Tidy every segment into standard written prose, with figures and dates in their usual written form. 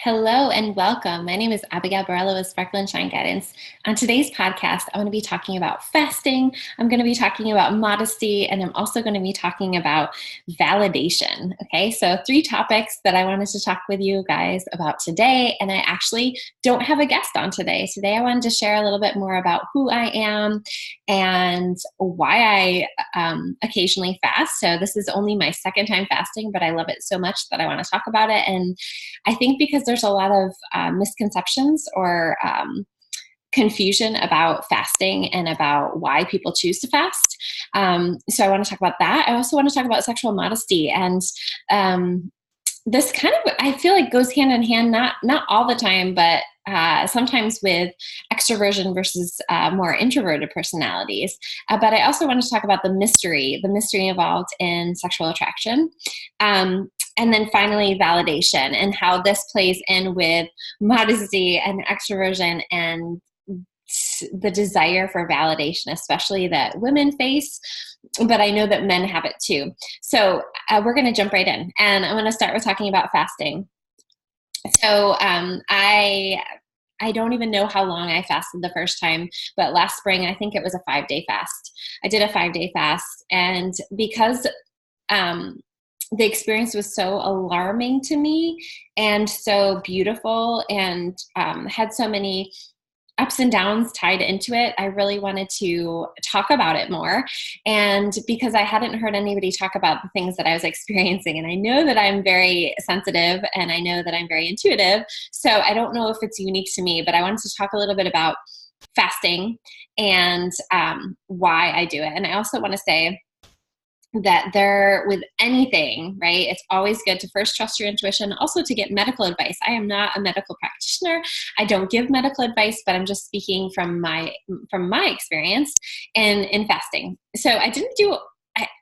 Hello and welcome. My name is Abigail Borello with Sparkle and Shine Guidance. On today's podcast, I'm going to be talking about fasting. I'm going to be talking about modesty, and I'm also going to be talking about validation. Okay, so 3 topics that I wanted to talk with you guys about today, and I actually don't have a guest on today. Today, I wanted to share a little bit more about who I am and why I occasionally fast. So this is only my second time fasting, but I love it so much that I want to talk about it. And I think because there's a lot of misconceptions or confusion about fasting and about why people choose to fast. So I want to talk about that. I also want to talk about sexual modesty. And this kind of, I feel like, goes hand in hand, not all the time, but sometimes with extroversion versus more introverted personalities. But I also want to talk about the mystery involved in sexual attraction. And then finally, validation and how this plays in with modesty and extroversion and the desire for validation, especially that women face, but I know that men have it too. So we're going to jump right in, and I'm going to start with talking about fasting. So I don't even know how long I fasted the first time, but last spring, I think it was a 5-day fast. I did a 5-day fast, and because the experience was so alarming to me and so beautiful and had so many ups and downs tied into it, I really wanted to talk about it more. And because I hadn't heard anybody talk about the things that I was experiencing, and I know that I'm very sensitive and I know that I'm very intuitive, so I don't know if it's unique to me, but I wanted to talk a little bit about fasting and why I do it. And I also want to say that with anything, right, it's always good to first trust your intuition, also to get medical advice. I am not a medical practitioner. I don't give medical advice, but I'm just speaking from my experience in fasting. So I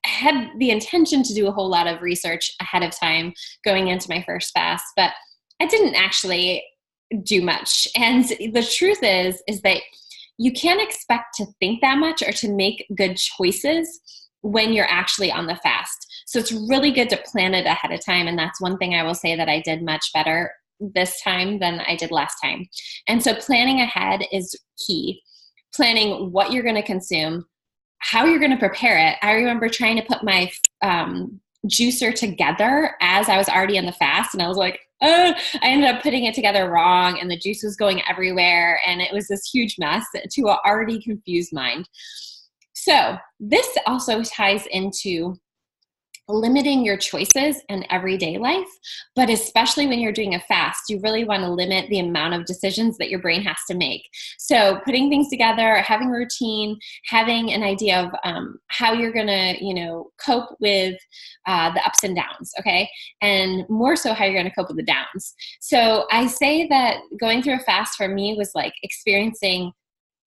had the intention to do a whole lot of research ahead of time going into my first fast, but I didn't actually do much. And the truth is that you can't expect to think that much or to make good choices when you're actually on the fast. So it's really good to plan it ahead of time. And that's one thing I will say that I did much better this time than I did last time. And so planning ahead is key. Planning what you're going to consume, how you're going to prepare it. I remember trying to put my juicer together as I was already in the fast. And I was like, I ended up putting it together wrong, and the juice was going everywhere. And it was this huge mess to an already confused mind. So this also ties into limiting your choices in everyday life, but especially when you're doing a fast, you really want to limit the amount of decisions that your brain has to make. So putting things together, having a routine, having an idea of how you're going to, cope with the ups and downs, okay? And more so how you're going to cope with the downs. So I say that going through a fast for me was like experiencing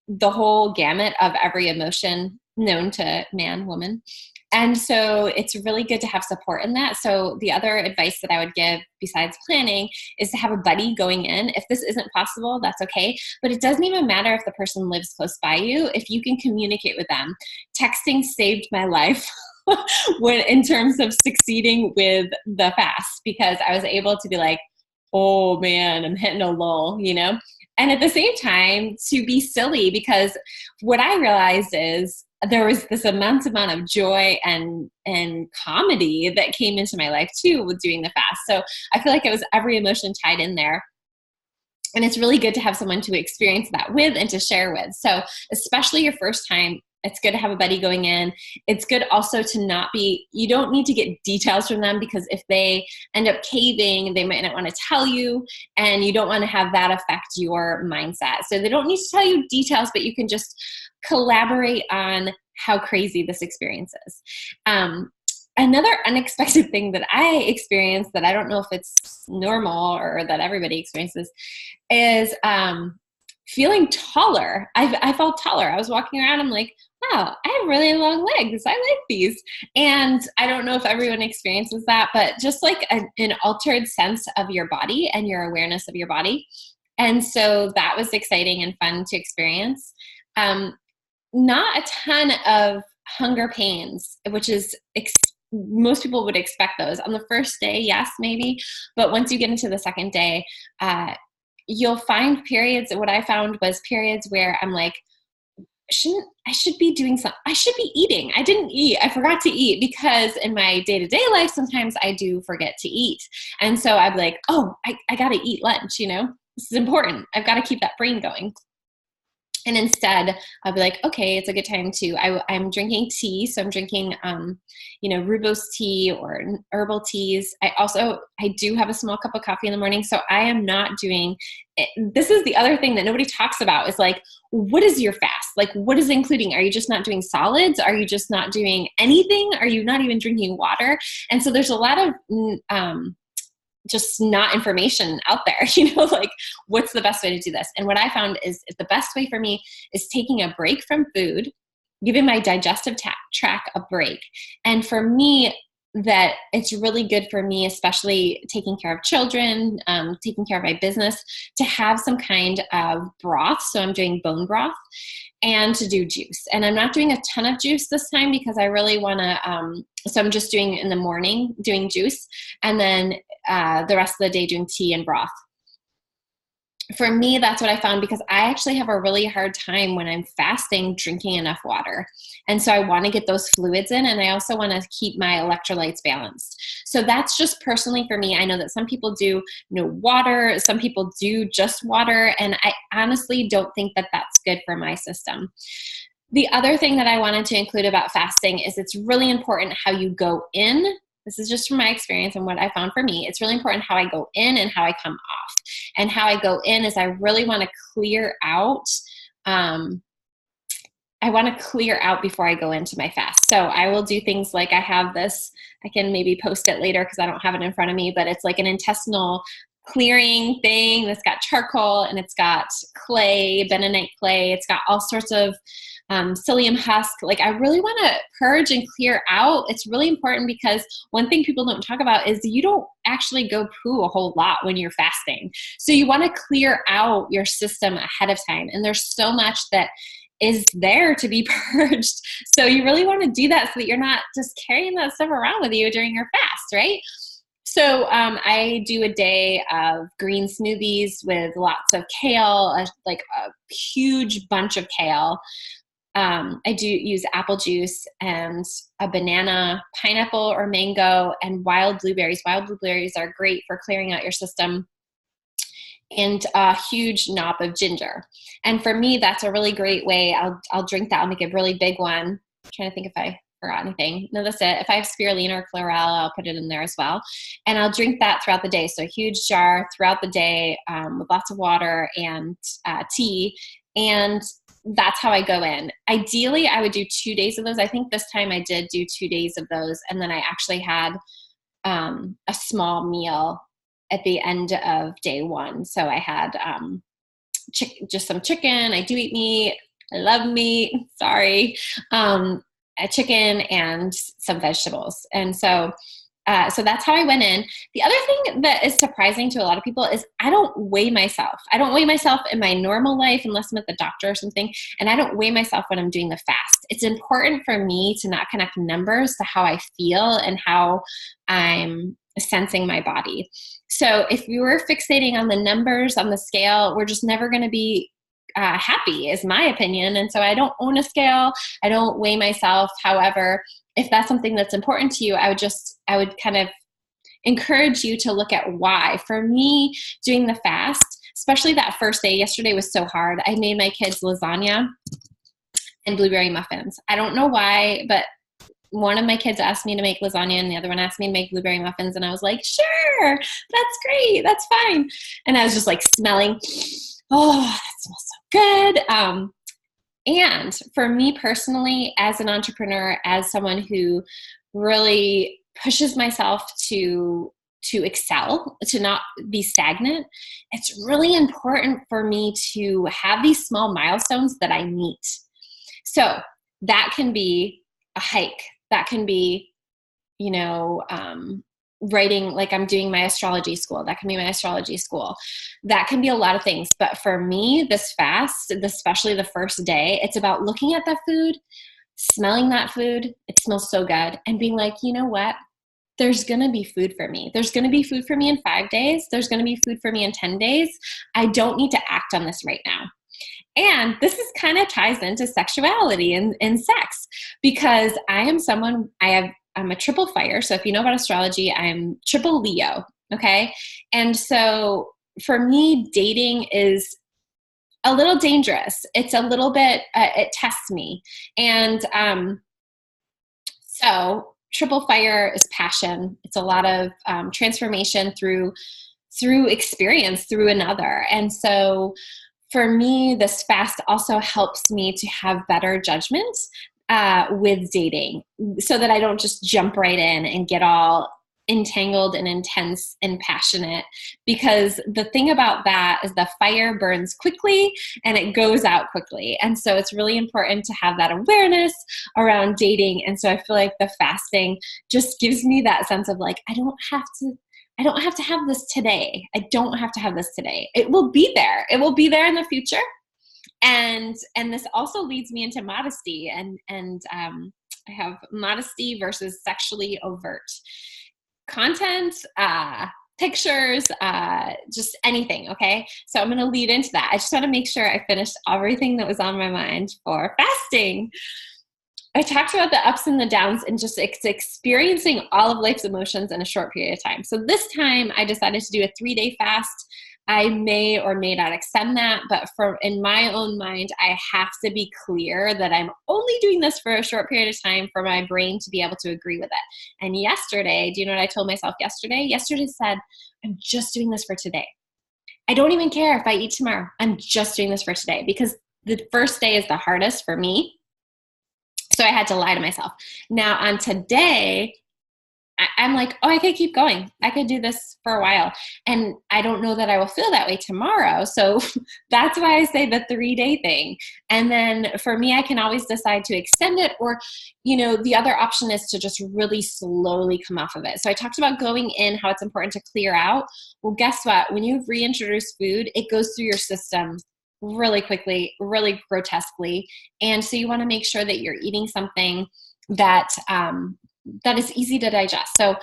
the whole gamut of every emotion known to man, woman. And so it's really good to have support in that. So the other advice that I would give besides planning is to have a buddy going in. If this isn't possible, that's okay. But it doesn't even matter if the person lives close by you, if you can communicate with them. Texting saved my life in terms of succeeding with the fast, because I was able to be like, oh man, I'm hitting a lull, And at the same time, to be silly, because what I realized is there was this immense amount of joy and comedy that came into my life too with doing the fast. So I feel like it was every emotion tied in there. And it's really good to have someone to experience that with and to share with. So especially your first time, it's good to have a buddy going in. It's good also to you don't need to get details from them, because if they end up caving, they might not want to tell you, and you don't want to have that affect your mindset. So they don't need to tell you details, but you can just collaborate on how crazy this experience is. Another unexpected thing that I experienced that I don't know if it's normal or that everybody experiences is feeling taller. I felt taller. I was walking around, I'm like, wow, I have really long legs. I like these. And I don't know if everyone experiences that, but just like an altered sense of your body and your awareness of your body. And so that was exciting and fun to experience. Not a ton of hunger pains, which is most people would expect those. On the first day, yes, maybe. But once you get into the second day, you'll find periods. What I found was periods where I'm like, I should be doing something. I should be eating. I didn't eat. I forgot to eat, because in my day-to-day life, sometimes I do forget to eat. And so I'm like, oh, I got to eat lunch. This is important. I've got to keep that brain going. And instead, I'll be like, okay, it's a good time to, I'm drinking tea. So I'm drinking, rooibos tea or herbal teas. I do have a small cup of coffee in the morning. So I am not doing it. This is the other thing that nobody talks about, is like, what is your fast? Like, what is including? Are you just not doing solids? Are you just not doing anything? Are you not even drinking water? And so there's a lot of, just not information out there, like, what's the best way to do this? And what I found is the best way for me is taking a break from food, giving my digestive tract a break. And for me, that it's really good for me, especially taking care of children, taking care of my business, to have some kind of broth. So I'm doing bone broth, and to do juice. And I'm not doing a ton of juice this time, because I really want to, so I'm just doing in the morning, doing juice, and then the rest of the day doing tea and broth. For me, that's what I found, because I actually have a really hard time when I'm fasting drinking enough water. And so I want to get those fluids in, and I also want to keep my electrolytes balanced. So that's just personally for me. I know that some people do no water, some people do just water, and I honestly don't think that that's good for my system. The other thing that I wanted to include about fasting is it's really important how you go in. This is just from my experience and what I found for me. It's really important how I go in and how I come off. And how I go in is I really want to clear out. I want to clear out before I go into my fast. So I will do things like, I have this, I can maybe post it later because I don't have it in front of me, but it's like an intestinal clearing thing that's got charcoal, and it's got clay, bentonite clay. It's got all sorts of psyllium husk. Like, I really want to purge and clear out. It's really important, because one thing people don't talk about is you don't actually go poo a whole lot when you're fasting. So you want to clear out your system ahead of time. And there's so much that is there to be purged. So you really want to do that so that you're not just carrying that stuff around with you during your fast, right? So I do a day of green smoothies with lots of kale, like a huge bunch of kale. I do use apple juice and a banana, pineapple or mango, and wild blueberries. Wild blueberries are great for clearing out your system. And a huge knob of ginger. And for me, that's a really great way. I'll drink that. I'll make a really big one. I'm trying to think if I forgot anything. No, that's it. If I have spirulina or chlorella, I'll put it in there as well. And I'll drink that throughout the day. So a huge jar throughout the day with lots of water and tea. And that's how I go in. Ideally, I would do 2 days of those. I think this time I did do 2 days of those. And then I actually had a small meal at the end of day one. So I had just some chicken. I do eat meat. I love meat. Sorry. A chicken and some vegetables. And so that's how I went in. The other thing that is surprising to a lot of people is I don't weigh myself. I don't weigh myself in my normal life unless I'm at the doctor or something. And I don't weigh myself when I'm doing the fast. It's important for me to not connect numbers to how I feel and how I'm sensing my body. So if we were fixating on the numbers on the scale, we're just never going to be happy, is my opinion. And so I don't own a scale. I don't weigh myself. However, if that's something that's important to you, I would kind of encourage you to look at why. For me, doing the fast, especially that first day, yesterday was so hard. I made my kids lasagna and blueberry muffins. I don't know why, but one of my kids asked me to make lasagna and the other one asked me to make blueberry muffins. And I was like, sure, that's great. That's fine. And I was just like smelling, oh, that smells so good. And for me personally, as an entrepreneur, as someone who really pushes myself to excel, to not be stagnant, it's really important for me to have these small milestones that I meet. So that can be a hike. That can be, writing, like I'm doing my astrology school. That can be my astrology school. That can be a lot of things. But for me, this fast, especially the first day, it's about looking at that food, smelling that food, it smells so good, and being like, you know what? There's going to be food for me. There's going to be food for me in 5 days. There's going to be food for me in 10 days. I don't need to act on this right now. And this is kind of ties into sexuality and sex, because I'm a triple fire. So if you know about astrology, I'm triple Leo. Okay. And so for me, dating is a little dangerous. It's a little bit, it tests me. And so triple fire is passion. It's a lot of transformation through experience through another. And so for me, this fast also helps me to have better judgment with dating, so that I don't just jump right in and get all entangled and intense and passionate, because the thing about that is the fire burns quickly and it goes out quickly. And so it's really important to have that awareness around dating. And so I feel like the fasting just gives me that sense of like, I don't have to have this today. I don't have to have this today. It will be there. It will be there in the future. And this also leads me into modesty, and I have modesty versus sexually overt content, pictures, just anything. Okay. So I'm going to lead into that. I just want to make sure I finished everything that was on my mind for fasting. I talked about the ups and the downs and just experiencing all of life's emotions in a short period of time. So this time I decided to do a 3-day fast. I may or may not extend that, but in my own mind, I have to be clear that I'm only doing this for a short period of time for my brain to be able to agree with it. And yesterday, do you know what I told myself yesterday? Yesterday said, I'm just doing this for today. I don't even care if I eat tomorrow. I'm just doing this for today, because the first day is the hardest for me. So I had to lie to myself. Now on today, I'm like, oh, I could keep going. I could do this for a while. And I don't know that I will feel that way tomorrow. So that's why I say the 3-day thing. And then for me, I can always decide to extend it, or, the other option is to just really slowly come off of it. So I talked about going in, how it's important to clear out. Well, guess what? When you reintroduce food, it goes through your system really quickly, really grotesquely. And so you want to make sure that you're eating something that is easy to digest. So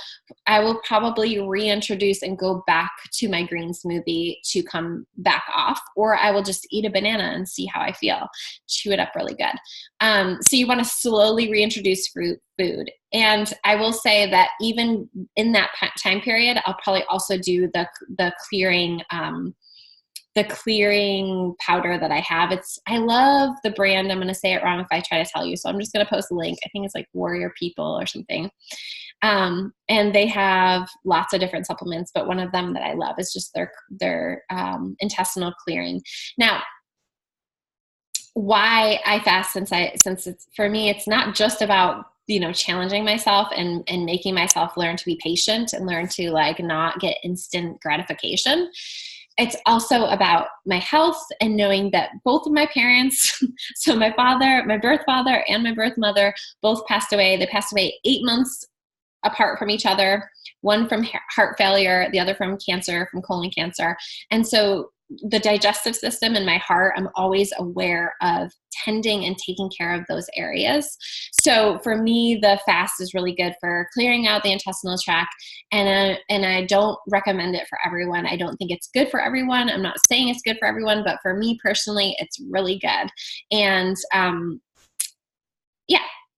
I will probably reintroduce and go back to my green smoothie to come back off, or I will just eat a banana and see how I feel. Chew it up really good. So you want to slowly reintroduce food. And I will say that even in that time period, I'll probably also do the clearing powder that I have. I love the brand. I'm going to say it wrong if I try to tell you. So I'm just going to post a link. I think it's like Warrior People or something. And they have lots of different supplements, but one of them that I love is just their intestinal clearing. Now, why I fast, since it's, for me, it's not just about, challenging myself and making myself learn to be patient and learn to not get instant gratification. It's also about my health and knowing that both of my parents, so my birth father and my birth mother, both passed away. They passed away 8 months apart from each other, one from heart failure, the other from cancer, from colon cancer. And so the digestive system and my heart, I'm always aware of tending and taking care of those areas. So for me, the fast is really good for clearing out the intestinal tract. And I don't recommend it for everyone. I don't think it's good for everyone. I'm not saying it's good for everyone, but for me personally, it's really good. And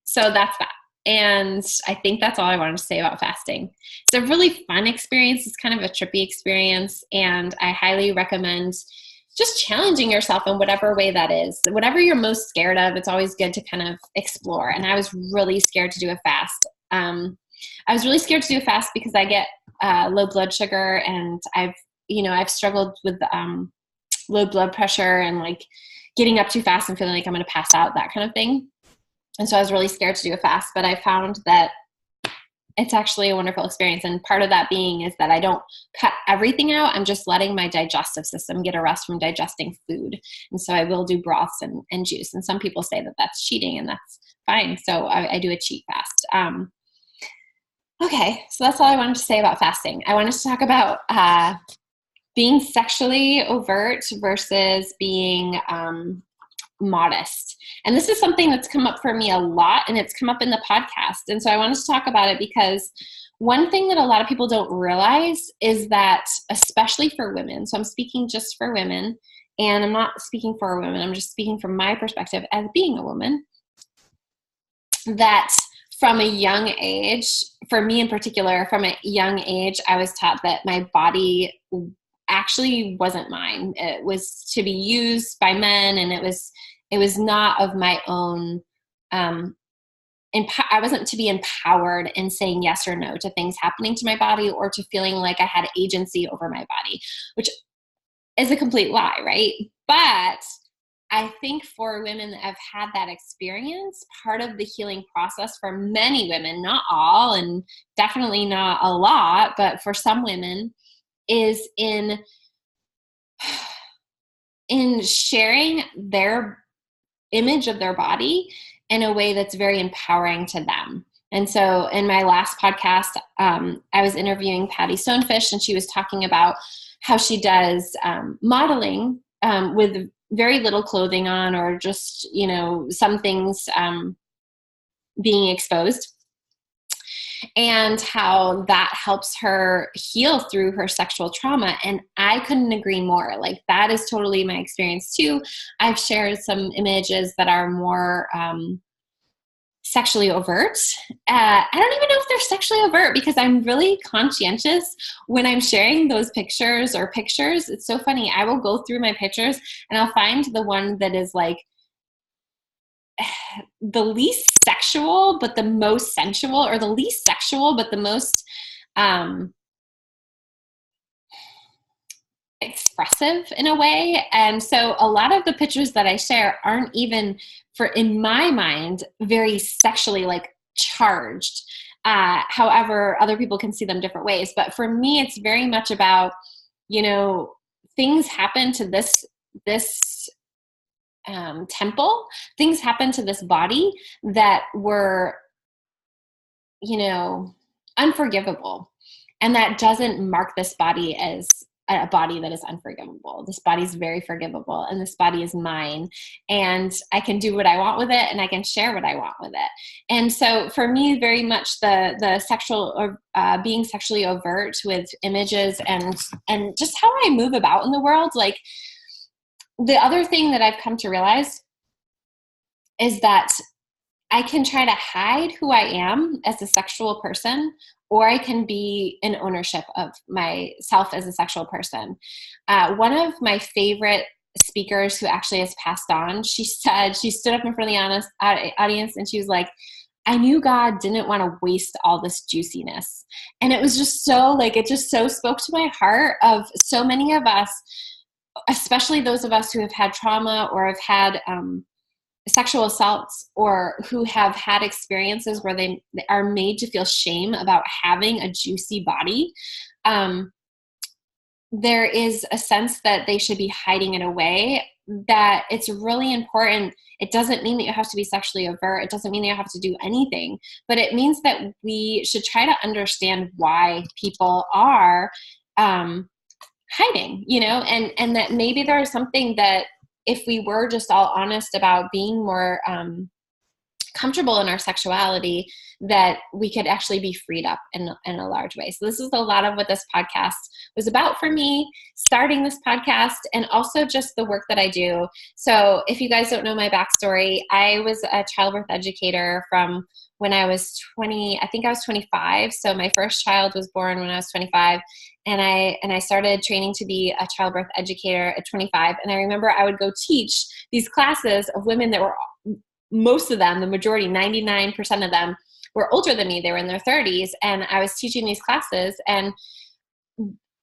so that's that. And I think that's all I wanted to say about fasting. It's a really fun experience. It's kind of a trippy experience. And I highly recommend just challenging yourself in whatever way that is. Whatever you're most scared of, it's always good to kind of explore. And I was really scared to do a fast. I was really scared to do a fast because I get low blood sugar, and I've struggled with low blood pressure and getting up too fast and feeling like I'm going to pass out, that kind of thing. And so I was really scared to do a fast, but I found that it's actually a wonderful experience. And part of that being is that I don't cut everything out. I'm just letting my digestive system get a rest from digesting food. And so I will do broths and juice. And some people say that that's cheating, and that's fine. So I do a cheat fast. Okay, so that's all I wanted to say about fasting. I wanted to talk about being sexually overt versus being modest. And this is something that's come up for me a lot, and it's come up in the podcast. And so I wanted to talk about it because one thing that a lot of people don't realize is that, especially for women, so I'm speaking just for women, and I'm not speaking for women, I'm just speaking from my perspective as being a woman, that from a young age, for me in particular, from a young age, I was taught that my body actually wasn't mine. It was to be used by men, and it was not of my own. I wasn't to be empowered in saying yes or no to things happening to my body, or to feeling like I had agency over my body, which is a complete lie, right? But I think for women that have had that experience, part of the healing process for many women, not all, and definitely not a lot, but for some women, is in sharing their image of their body in a way that's very empowering to them. And so in my last podcast, I was interviewing Patty Stonefish, and she was talking about how she does modeling with very little clothing on, or just, some things being exposed, and how that helps her heal through her sexual trauma. And I couldn't agree more. Like, that is totally my experience too. I've shared some images that are more sexually overt. I don't even know if they're sexually overt, because I'm really conscientious when I'm sharing those pictures or pictures. It's so funny. I will go through my pictures and I'll find the one that is like the least sexual, but the most sensual, or the least sexual, but the most expressive in a way. And so a lot of the pictures that I share aren't even, in my mind, very sexually like charged. However, other people can see them different ways. But for me, it's very much about, things happen to this temple, things happen to this body that were, unforgivable. And that doesn't mark this body as a body that is unforgivable. This body is very forgivable, and this body is mine, and I can do what I want with it, and I can share what I want with it. And so for me, very much the sexual, or being sexually overt with images and just how I move about in the world. Like, the other thing that I've come to realize is that I can try to hide who I am as a sexual person, or I can be in ownership of myself as a sexual person. One of my favorite speakers, who actually has passed on, she stood up in front of the audience, and she was like, I knew God didn't want to waste all this juiciness. And it was just it just so spoke to my heart of so many of us, especially those of us who have had trauma, or have had sexual assaults, or who have had experiences where they are made to feel shame about having a juicy body. There is a sense that they should be hiding it away, that it's really important. It doesn't mean that you have to be sexually overt. It doesn't mean that you have to do anything, but it means that we should try to understand why people are hiding, and that maybe there's something that, if we were just all honest about being more comfortable in our sexuality, that we could actually be freed up in a large way. So this is a lot of what this podcast was about for me, starting this podcast, and also just the work that I do. So if you guys don't know my backstory, I was a childbirth educator from when I was 20, I think I was 25. So my first child was born when I was 25. And I started training to be a childbirth educator at 25. And I remember I would go teach these classes of women that were, most of them, the majority, 99% of them, were older than me. They were in their 30s. And I was teaching these classes. And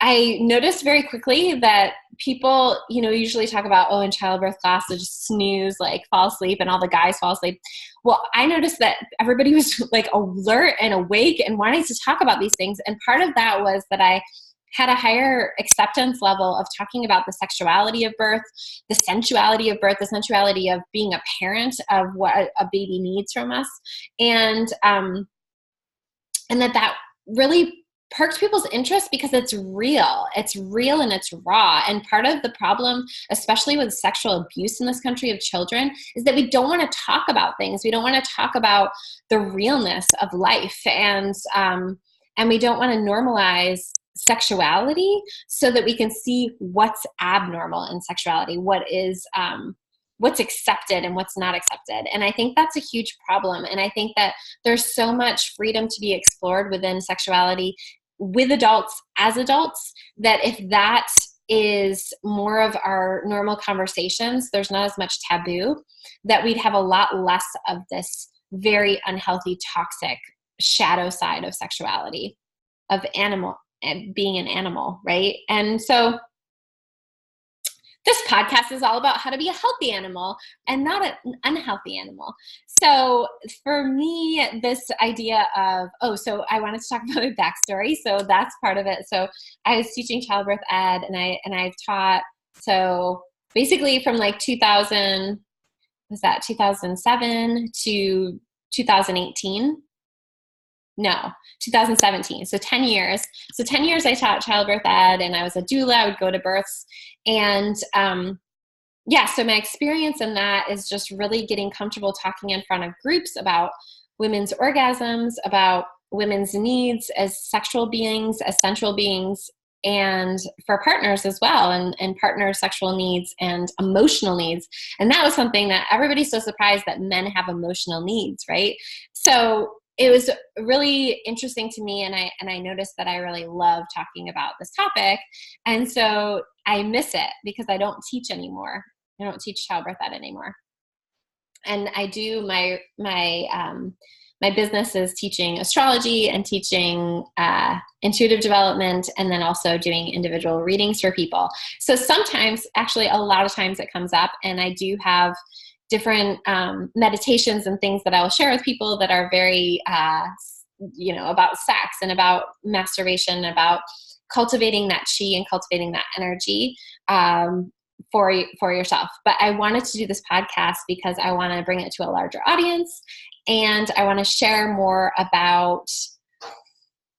I noticed very quickly that people, usually talk about, in childbirth class, they just snooze, like fall asleep, and all the guys fall asleep. Well, I noticed that everybody was like alert and awake and wanting to talk about these things. And part of that was that I had a higher acceptance level of talking about the sexuality of birth, the sensuality of birth, the sensuality of being a parent, of what a baby needs from us. And that really perks people's interest because it's real. It's real and it's raw. And part of the problem, especially with sexual abuse in this country of children, is that we don't want to talk about things. We don't want to talk about the realness of life. And we don't want to normalize sexuality so that we can see what's abnormal in sexuality, what's accepted and what's not accepted. And I think that's a huge problem. And I think that there's so much freedom to be explored within sexuality with adults as adults, that if that is more of our normal conversations, there's not as much taboo, that we'd have a lot less of this very unhealthy, toxic shadow side of sexuality, of being an animal, right? And so this podcast is all about how to be a healthy animal and not an unhealthy animal. So for me, this idea of, so I wanted to talk about my backstory. So that's part of it. So I was teaching childbirth ed, and I've taught, so basically from like 2007 to 2018. No, 2017. So 10 years. So 10 years I taught childbirth ed, and I was a doula. I would go to births. And so my experience in that is just really getting comfortable talking in front of groups about women's orgasms, about women's needs as sexual beings, as sensual beings, and for partners as well, and partner sexual needs and emotional needs. And that was something that everybody's so surprised that men have emotional needs, right? So it was really interesting to me, and I noticed that I really love talking about this topic. And so I miss it because I don't teach anymore. I don't teach childbirth ed anymore. And I do my business is teaching astrology and teaching intuitive development, and then also doing individual readings for people. So sometimes, actually a lot of times it comes up, and I do have different meditations and things that I will share with people that are very, about sex and about masturbation, about cultivating that chi and cultivating that energy for yourself. But I wanted to do this podcast because I want to bring it to a larger audience, and I want to share more about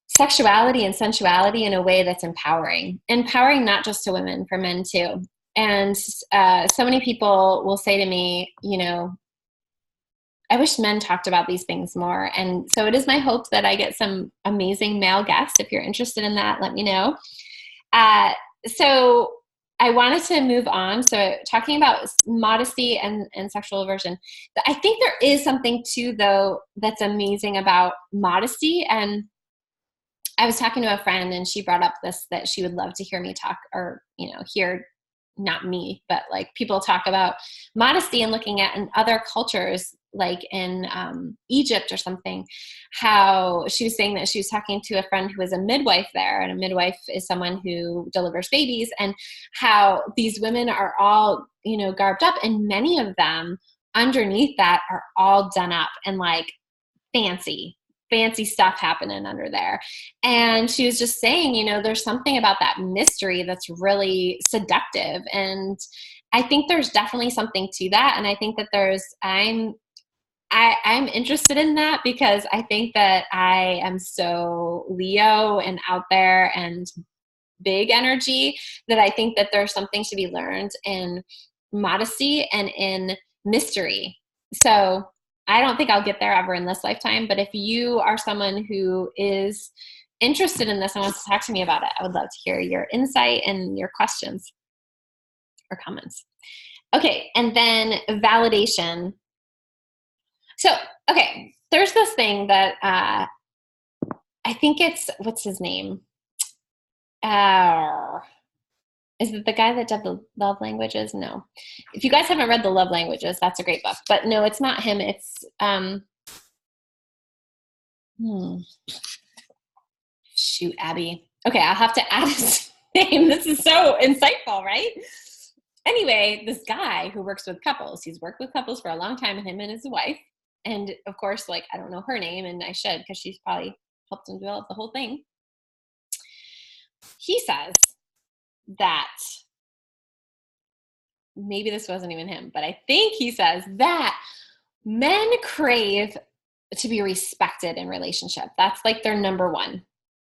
sexuality and sensuality in a way that's empowering not just to women, for men too. And so many people will say to me, I wish men talked about these things more. And so it is my hope that I get some amazing male guests. If you're interested in that, let me know. So I wanted to move on. So talking about modesty and sexual aversion, I think there is something too, though, that's amazing about modesty. And I was talking to a friend, and she brought up this, that she would love to hear me talk, or, hear, not me, but like people talk about modesty, and looking at in other cultures, like in Egypt or something, how she was saying that she was talking to a friend who was a midwife there, and a midwife is someone who delivers babies, and how these women are all, garbed up, and many of them underneath that are all done up and like fancy stuff happening under there. And she was just saying, there's something about that mystery that's really seductive. And I think there's definitely something to that. And I think that I'm interested in that, because I think that I am so Leo and out there and big energy, that I think that there's something to be learned in modesty and in mystery. So I don't think I'll get there ever in this lifetime, but if you are someone who is interested in this and wants to talk to me about it, I would love to hear your insight and your questions or comments. Okay, and then validation. So, okay, there's this thing that I think it's, what's his name? Is it the guy that did the love languages? No. If you guys haven't read the love languages, that's a great book. But no, it's not him. It's shoot, Abby. Okay, I'll have to add his name. This is so insightful, right? Anyway, this guy who works with couples, he's worked with couples for a long time, him and his wife. And of course, like, I don't know her name, and I should, because she's probably helped him develop the whole thing. He says that, maybe this wasn't even him, but I think he says that men crave to be respected in relationship. That's like their number one.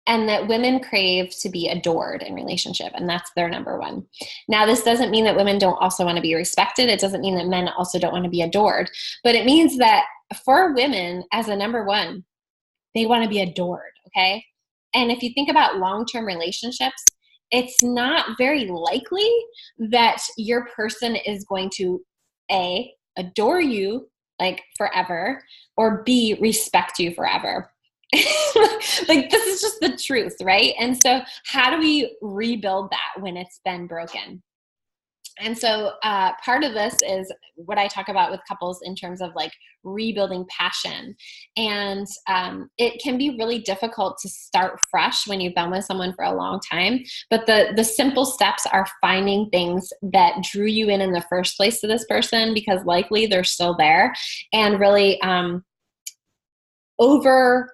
and that women crave to be adored in relationship, and that's their number one. Now, this doesn't mean that women don't also want to be respected. It doesn't mean that men also don't want to be adored, but it means that for women, as a number one, they want to be adored, okay? And if you think about long-term relationships, it's not very likely that your person is going to A, adore you like forever, or B, respect you forever. Like, this is just the truth, right? And so how do we rebuild that when it's been broken? And so part of this is what I talk about with couples in terms of like rebuilding passion. And it can be really difficult to start fresh when you've been with someone for a long time. But the simple steps are finding things that drew you in the first place to this person, because likely they're still there, and really over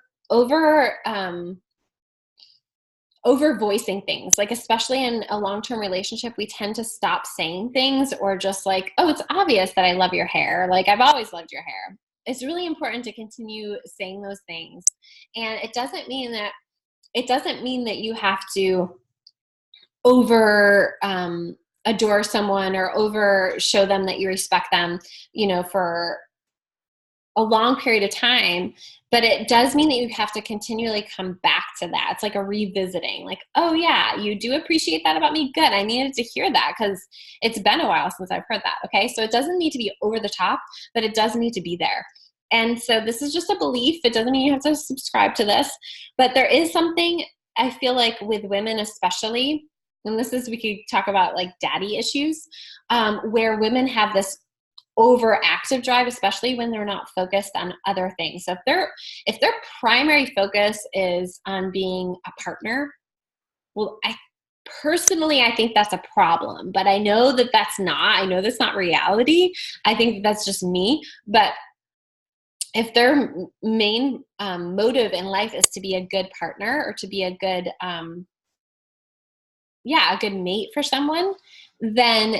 voicing things. Like, especially in a long-term relationship, we tend to stop saying things, or just like, oh, it's obvious that I love your hair. Like, I've always loved your hair. It's really important to continue saying those things. And it doesn't mean that you have to over adore someone or over show them that you respect them, for a long period of time, but it does mean that you have to continually come back to that. It's like a revisiting, like, oh yeah, you do appreciate that about me. Good. I needed to hear that because it's been a while since I've heard that. Okay. So it doesn't need to be over the top, but it does need to be there. And so this is just a belief. It doesn't mean you have to subscribe to this, but there is something I feel like with women, especially, and this is, we could talk about like daddy issues, where women have this overactive drive, especially when they're not focused on other things. So if their primary focus is on being a partner, well, I think that's a problem, but I know that's not reality. I think that's just me. But if their main motive in life is to be a good partner, or to be a good mate for someone, then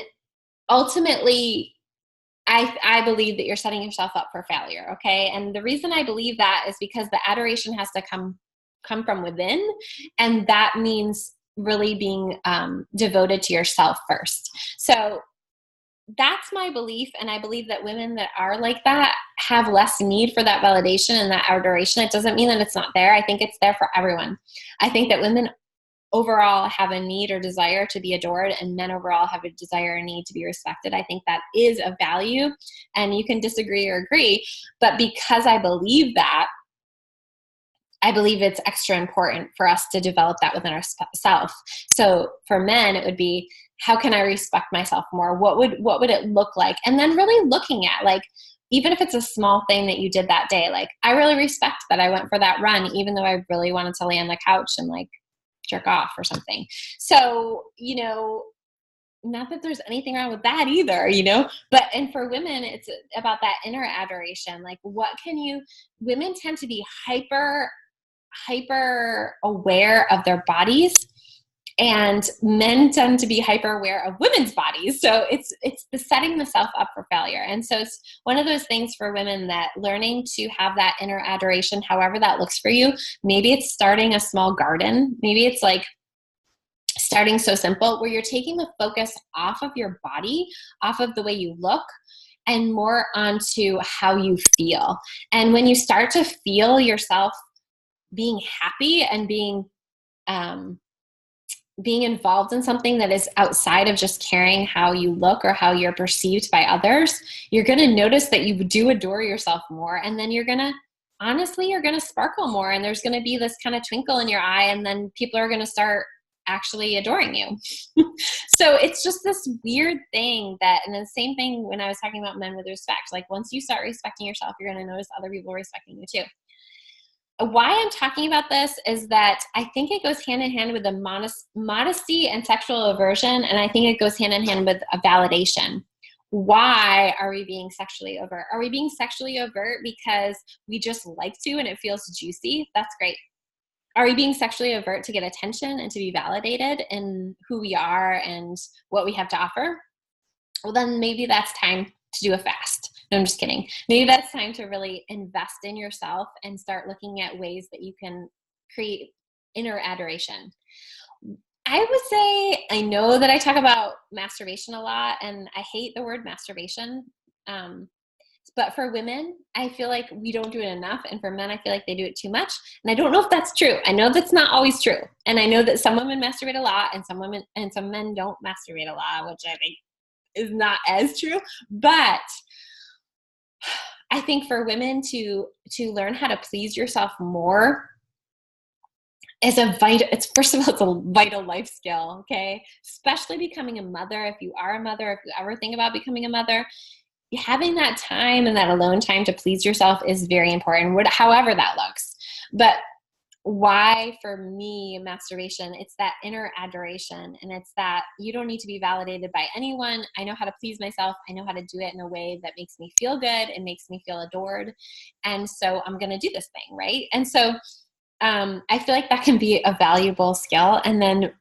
ultimately I believe that you're setting yourself up for failure. Okay. And the reason I believe that is because the adoration has to come from within. And that means really being devoted to yourself first. So that's my belief. And I believe that women that are like that have less need for that validation and that adoration. It doesn't mean that it's not there. I think it's there for everyone. I think that women overall have a need or desire to be adored, and men overall have a desire and need to be respected. I think that is of value, and you can disagree or agree, but because I believe that, I believe it's extra important for us to develop that within ourselves. So for men, it would be, how can I respect myself more? What would it look like? And then really looking at, like, even if it's a small thing that you did that day, like, I really respect that I went for that run, even though I really wanted to lay on the couch and like jerk off or something. So, not that there's anything wrong with that either, but, and for women, it's about that inner adoration. Like, women tend to be hyper aware of their bodies, and men tend to be hyper aware of women's bodies. So it's the setting themselves up for failure. And so it's one of those things for women, that learning to have that inner adoration, however that looks for you. Maybe it's starting a small garden. Maybe it's like starting so simple, where you're taking the focus off of your body, off of the way you look, and more onto how you feel. And when you start to feel yourself being happy and being involved in something that is outside of just caring how you look or how you're perceived by others, you're going to notice that you do adore yourself more. And then you're going to sparkle more, and there's going to be this kind of twinkle in your eye, and then people are going to start actually adoring you. So it's just this weird thing and the same thing when I was talking about men with respect. Like, once you start respecting yourself, you're going to notice other people respecting you too. Why I'm talking about this is that I think it goes hand in hand with the modesty and sexual aversion, and I think it goes hand in hand with a validation. Why are we being sexually overt? Are we being sexually overt because we just like to and it feels juicy? That's great. Are we being sexually overt to get attention and to be validated in who we are and what we have to offer? Well, then maybe that's time to do a fast. No, I'm just kidding. Maybe that's time to really invest in yourself and start looking at ways that you can create inner adoration. I would say, I know that I talk about masturbation a lot, and I hate the word masturbation. But for women, I feel like we don't do it enough. And for men, I feel like they do it too much. And I don't know if that's true. I know that's not always true. And I know that some women masturbate a lot and some men don't masturbate a lot, which I think is not as true. But I think for women to learn how to please yourself more is first of all, it's a vital life skill. Okay. Especially becoming a mother. If you are a mother, if you ever think about becoming a mother, having that time and that alone time to please yourself is very important, however that looks. But why, for me, masturbation, it's that inner adoration. And it's that you don't need to be validated by anyone. I know how to please myself. I know how to do it in a way that makes me feel good and makes me feel adored. And so I'm going to do this thing, right? And so I feel like that can be a valuable skill. And then,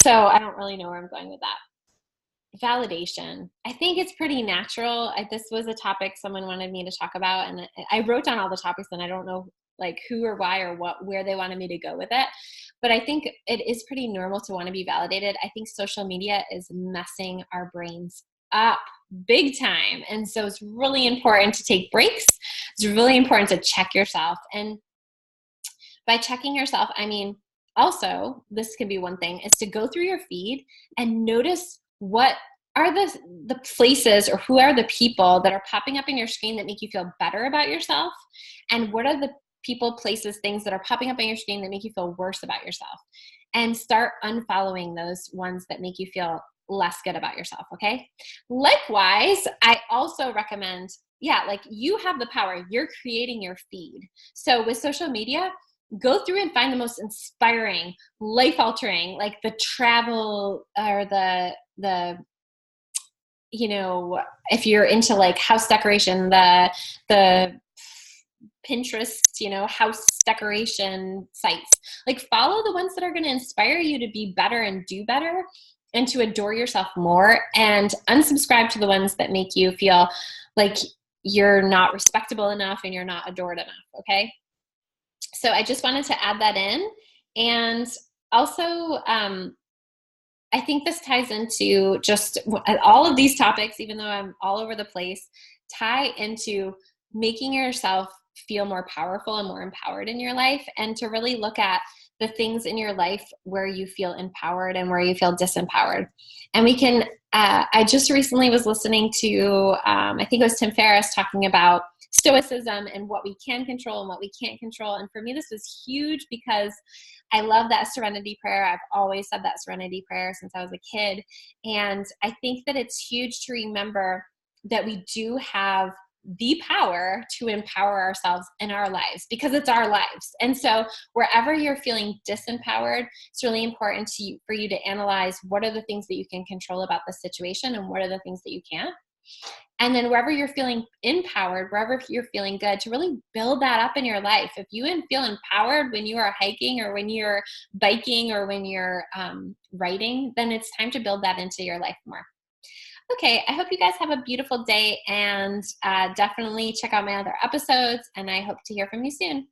so I don't really know where I'm going with that. Validation. I think it's pretty natural. This was a topic someone wanted me to talk about, and I wrote down all the topics, and I don't know like who or why or where they wanted me to go with it. But I think it is pretty normal to want to be validated. I think social media is messing our brains up big time. And so it's really important to take breaks. It's really important to check yourself. And by checking yourself, I mean, also, this can be one thing, is to go through your feed and notice what are the places or who are the people that are popping up in your screen that make you feel better about yourself, and what are the people, places, things that are popping up on your screen that make you feel worse about yourself, and start unfollowing those ones that make you feel less good about yourself, okay? Likewise, I also recommend, like you have the power. You're creating your feed. So with social media, go through and find the most inspiring, life-altering, like the travel or the if you're into like house decoration, the Pinterest, house decoration sites, like follow the ones that are going to inspire you to be better and do better and to adore yourself more, and unsubscribe to the ones that make you feel like you're not respectable enough and you're not adored enough. Okay. So I just wanted to add that in. And also, I think this ties into just all of these topics, even though I'm all over the place, tie into making yourself feel more powerful and more empowered in your life, and to really look at the things in your life where you feel empowered and where you feel disempowered. And we can, I just recently was listening to, I think it was Tim Ferriss talking about stoicism and what we can control and what we can't control. And for me, this was huge because I love that serenity prayer. I've always said that serenity prayer since I was a kid. And I think that it's huge to remember that we do have the power to empower ourselves in our lives, because it's our lives. And so wherever you're feeling disempowered, it's really important for you to analyze what are the things that you can control about the situation and what are the things that you can't. And then wherever you're feeling empowered, wherever you're feeling good, to really build that up in your life. If you feel empowered when you are hiking or when you're biking or when you're writing, then it's time to build that into your life more. Okay, I hope you guys have a beautiful day, and definitely check out my other episodes, and I hope to hear from you soon.